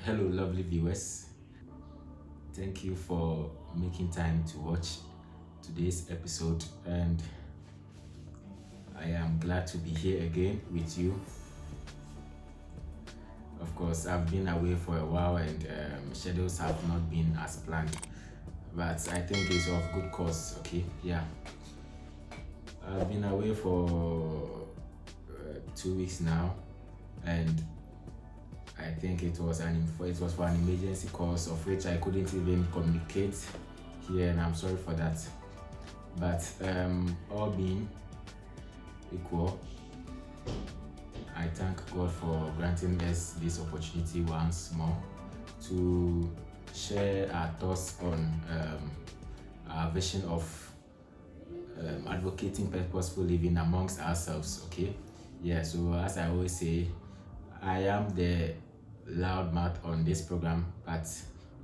Hello, lovely viewers. Thank you for making time to watch today's episode, and I am glad to be here again with you. Of course, I've been away for a while, and schedules have not been as planned, but I think it's of good cause. Okay, yeah, I've been away for 2 weeks now, and I think it was for an emergency cause of which I couldn't even communicate here, and I'm sorry for that. But all being equal, I thank God for granting us this opportunity once more to share our thoughts on our vision of advocating purposeful living amongst ourselves. Okay, yeah. So as I always say, I am the loud mouth on this program, but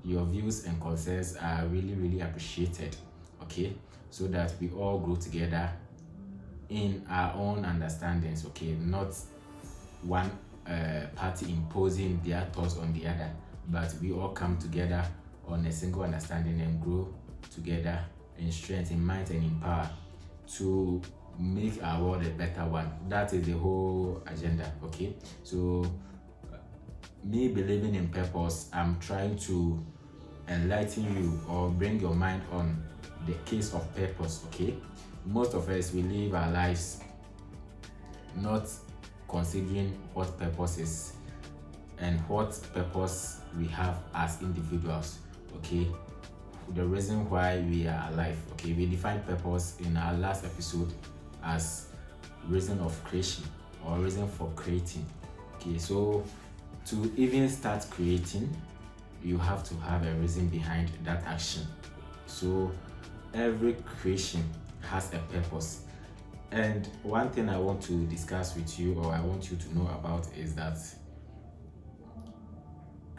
your views and concerns are really appreciated. Okay, so that we all grow together in our own understandings. Okay, not one party imposing their thoughts on the other, but we all come together on a single understanding and grow together in strength, in might, and in power to make our world a better one. That is the whole agenda. Okay, so me believing in purpose, I'm trying to enlighten you or bring your mind on the case of purpose. Okay, most of us, we live our lives not considering what purpose is and what purpose we have as individuals. Okay, the reason why we are alive. Okay, we defined purpose in our last episode as reason of creation or reason for creating. Okay, so to even start creating, you have to have a reason behind that action. So every creation has a purpose. And one thing I want to discuss with you, or I want you to know about, is that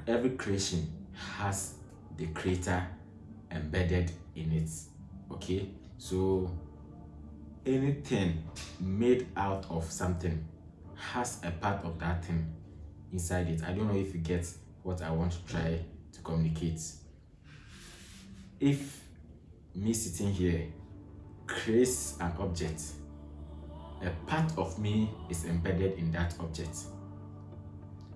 every creation has the creator embedded in it. Okay, so anything made out of something has a part of that thing inside it. I don't know if you get what I want to try to communicate. If me sitting here creates an object, a part of me is embedded in that object.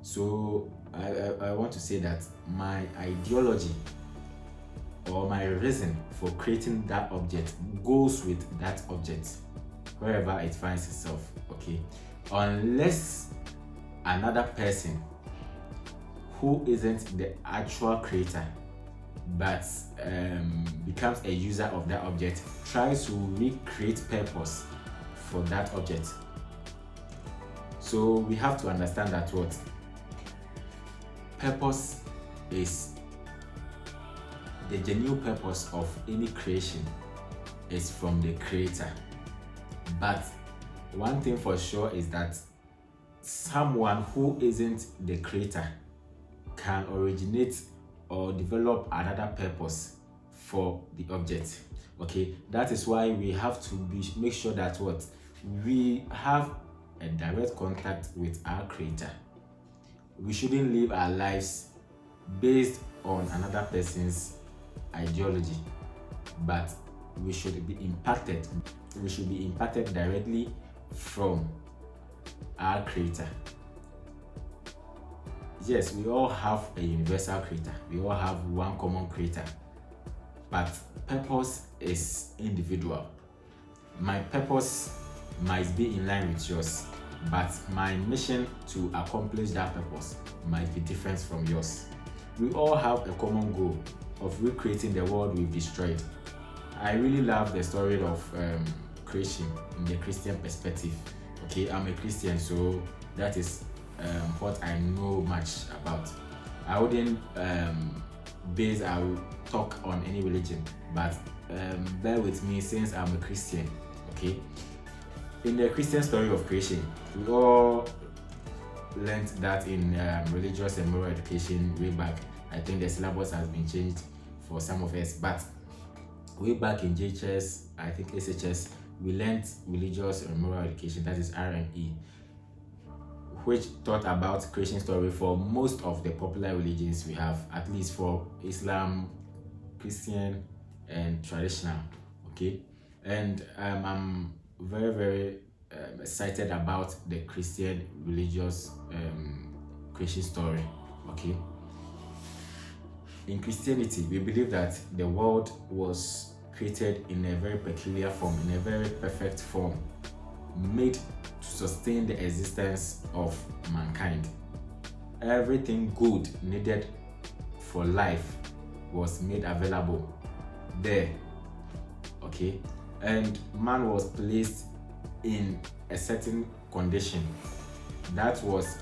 So I want to say that my ideology or my reason for creating that object goes with that object wherever it finds itself. Okay, unless another person who isn't the actual creator but becomes a user of that object tries to recreate purpose for that object. So we have to understand that what purpose is, the genuine purpose of any creation is from the creator. But one thing for sure is that someone who isn't the creator can originate or develop another purpose for the object. Okay, that is why we have to make sure that what we have a direct contact with our creator. We shouldn't live our lives based on another person's ideology, but we should be impacted directly from our creator. Yes, we all have a universal creator, we all have one common creator, but purpose is individual. My purpose might be in line with yours, but my mission to accomplish that purpose might be different from yours. We all have a common goal of recreating the world we've destroyed. I really love the story of creation in the Christian perspective. Okay, I'm a Christian, so that is what I know much about. I wouldn't base our talk on any religion, but bear with me since I'm a Christian. Okay, in the Christian story of creation, we all learned that in religious and moral education way back. I think the syllabus has been changed for some of us, but way back in JHS, I think SHS, we learned religious and moral education, that is R&E. which taught about creation story for most of the popular religions we have, at least for Islam, Christian, and traditional. Okay, and I'm very very excited about the Christian religious creation story. Okay, in Christianity, we believe that the world was created in a very peculiar form, in a very perfect form, made to sustain the existence of mankind. Everything good needed for life was made available there. Okay, and man was placed in a certain condition that was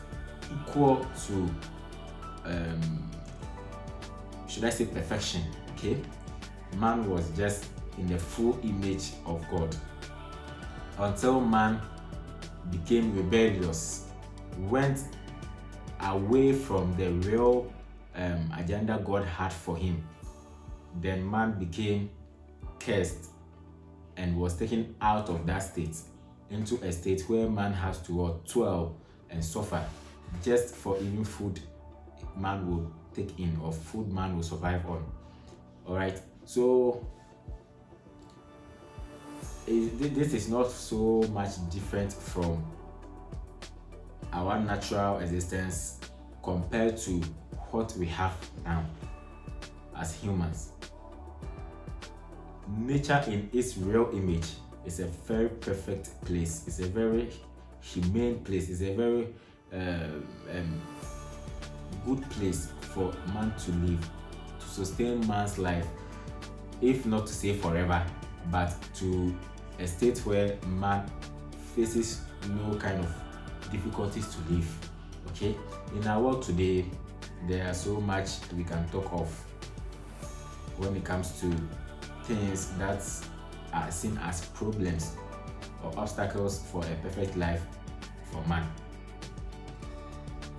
equal to should I say perfection. Okay, man was just in the full image of God until man became rebellious, went away from the real agenda God had for him. Then man became cursed and was taken out of that state into a state where man has to toil and suffer just for even food man will take in, or food man will survive on. All right, so this is not so much different from our natural existence compared to what we have now as humans. Nature in its real image is a very perfect place. It's a very humane place. It's a very good place for man to live, to sustain man's life, if not to say forever, but to a state where man faces no kind of difficulties to live. Okay, in our world today, there are so much we can talk of when it comes to things that are seen as problems or obstacles for a perfect life for man.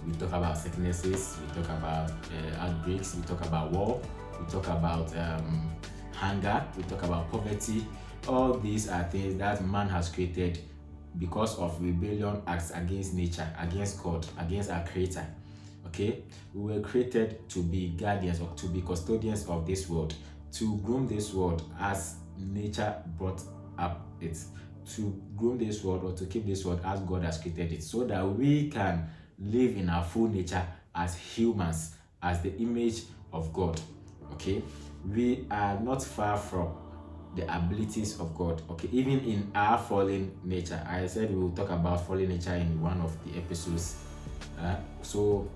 We talk about sicknesses, we talk about outbreaks, we talk about war, we talk about hunger, we talk about poverty. All these are things that man has created because of rebellion acts against nature, against God, against our creator. Okay, we were created to be guardians or to be custodians of this world, to groom this world as nature brought up it, to groom this world or to keep this world as God has created it, so that we can live in our full nature as humans, as the image of God. Okay, we are not far from the abilities of God. Okay, even in our fallen nature, I said we will talk about fallen nature in one of the episodes. So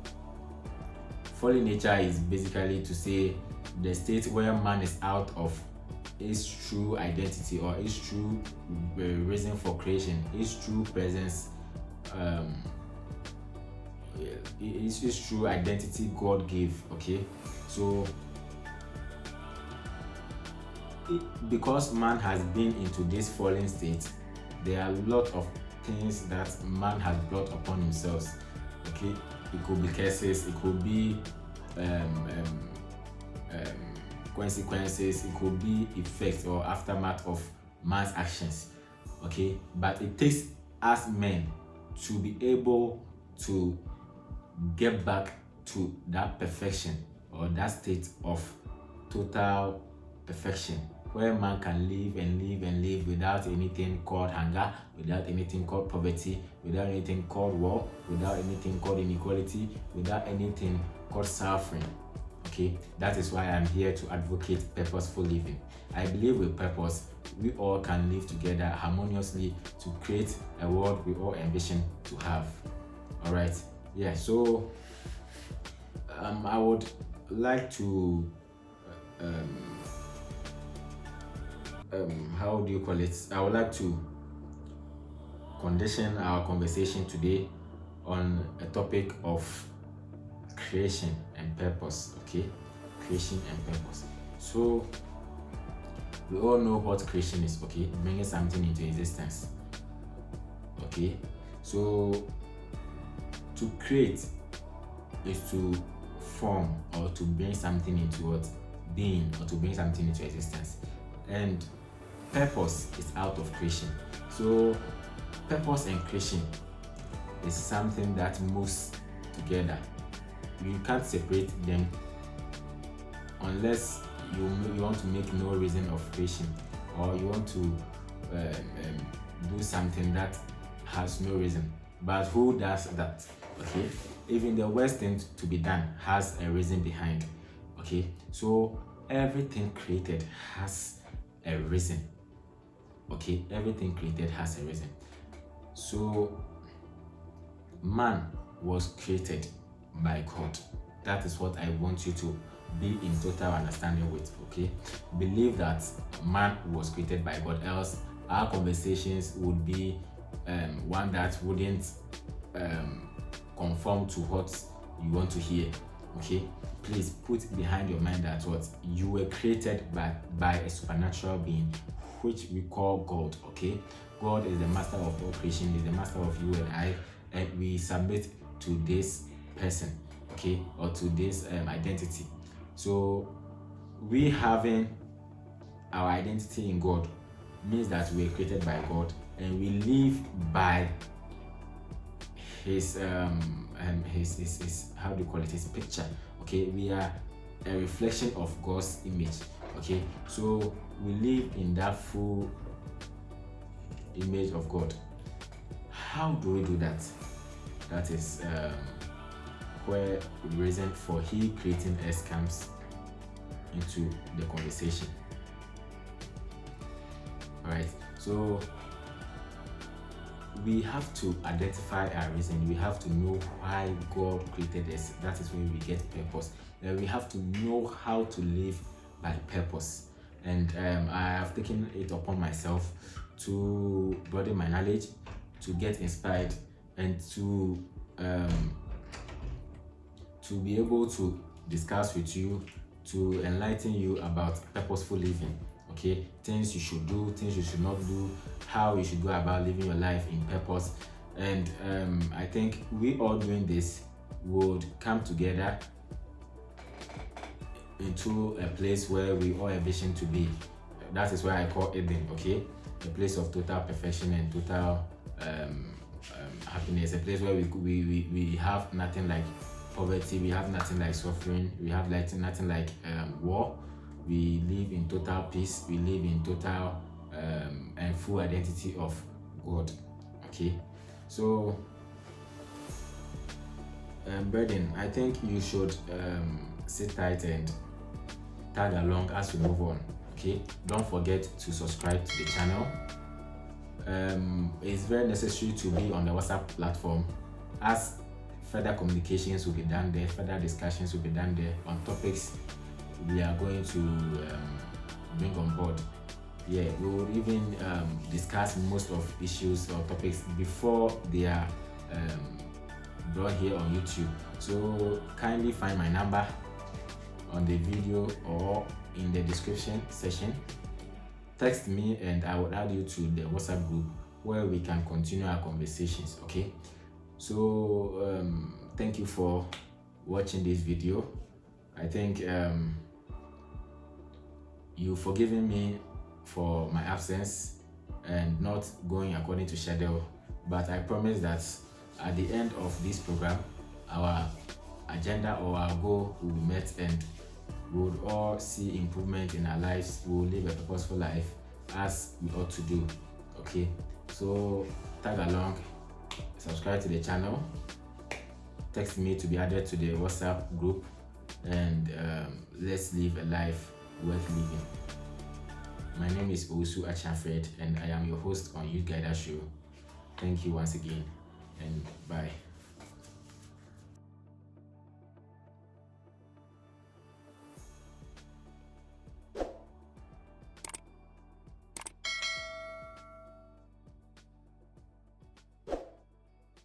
fallen nature is basically to say the state where man is out of his true identity or his true reason for creation, his true presence, his true identity God gave. Okay, so because man has been into this fallen state, there are a lot of things that man has brought upon himself. Okay, it could be curses, it could be consequences, it could be effects or aftermath of man's actions. Okay, but it takes us men to be able to get back to that perfection or that state of total perfection, where man can live and live and live without anything called hunger, without anything called poverty, without anything called war, without anything called inequality, without anything called suffering. Okay, that is why I'm here to advocate purposeful living. I believe with purpose, we all can live together harmoniously to create a world we all envision to have. All right, yeah, so I would like to how do you call it? I would like to condition our conversation today on a topic of creation and purpose. Okay, creation and purpose. So we all know what creation is. Okay, bringing something into existence. Okay, so to create is to form or to bring something into what being, or to bring something into existence, and purpose is out of creation. So purpose and creation is something that moves together. You can't separate them unless you want to make no reason of creation, or you want to do something that has no reason. But who does that? Okay, even the worst thing to be done has a reason behind. Okay, so everything created has a reason. Okay, everything created has a reason. So man was created by God. That is what I want you to be in total understanding with. Okay, believe that man was created by God, else our conversations would be one that wouldn't conform to what you want to hear. Okay, please put behind your mind that what you were created by a supernatural being which we call God. Okay, God is the master of all creation, is the master of you and I, and we submit to this person, okay, or to this identity. So we having our identity in God means that we are created by God and we live by his how do you call it, his picture. Okay, we are a reflection of God's image. Okay, so we live in that full image of God. How do we do that? That is where the reason for he creating us comes into the conversation. Alright, so we have to identify our reason. We have to know why God created us. That is when we get purpose. And we have to know how to live by purpose. And I have taken it upon myself to broaden my knowledge, to get inspired, and to be able to discuss with you, to enlighten you about purposeful living. Okay, things you should do, things you should not do, how you should go about living your life in purpose. And I think we all doing this would come together into a place where we all envision to be. That is why I call Eden. Okay, a place of total perfection and total happiness, a place where we have nothing like poverty, we have nothing like suffering, we have nothing like war. We live in total peace, we live in total and full identity of God. Okay, so Brethren, I think you should sit tight and tag along as we move on. Okay, don't forget to subscribe to the channel. It's very necessary to be on the WhatsApp platform, as further communications will be done there, further discussions will be done there on topics we are going to bring on board. Yeah, we will even discuss most of issues or topics before they are brought here on YouTube. So kindly find my number on the video or in the description section. Text me and I will add you to the WhatsApp group where we can continue our conversations. Okay, so thank you for watching this video. I think you've forgiven me for my absence and not going according to schedule, but I promise that at the end of this program our agenda or our goal will be met and we would all see improvement in our lives. We will live a purposeful life as we ought to do. Okay, so tag along, subscribe to the channel, text me to be added to the WhatsApp group, and let's live a life worth living. My name is Osu Achanfred and I am your host on Youth Guider Show. Thank you once again and bye.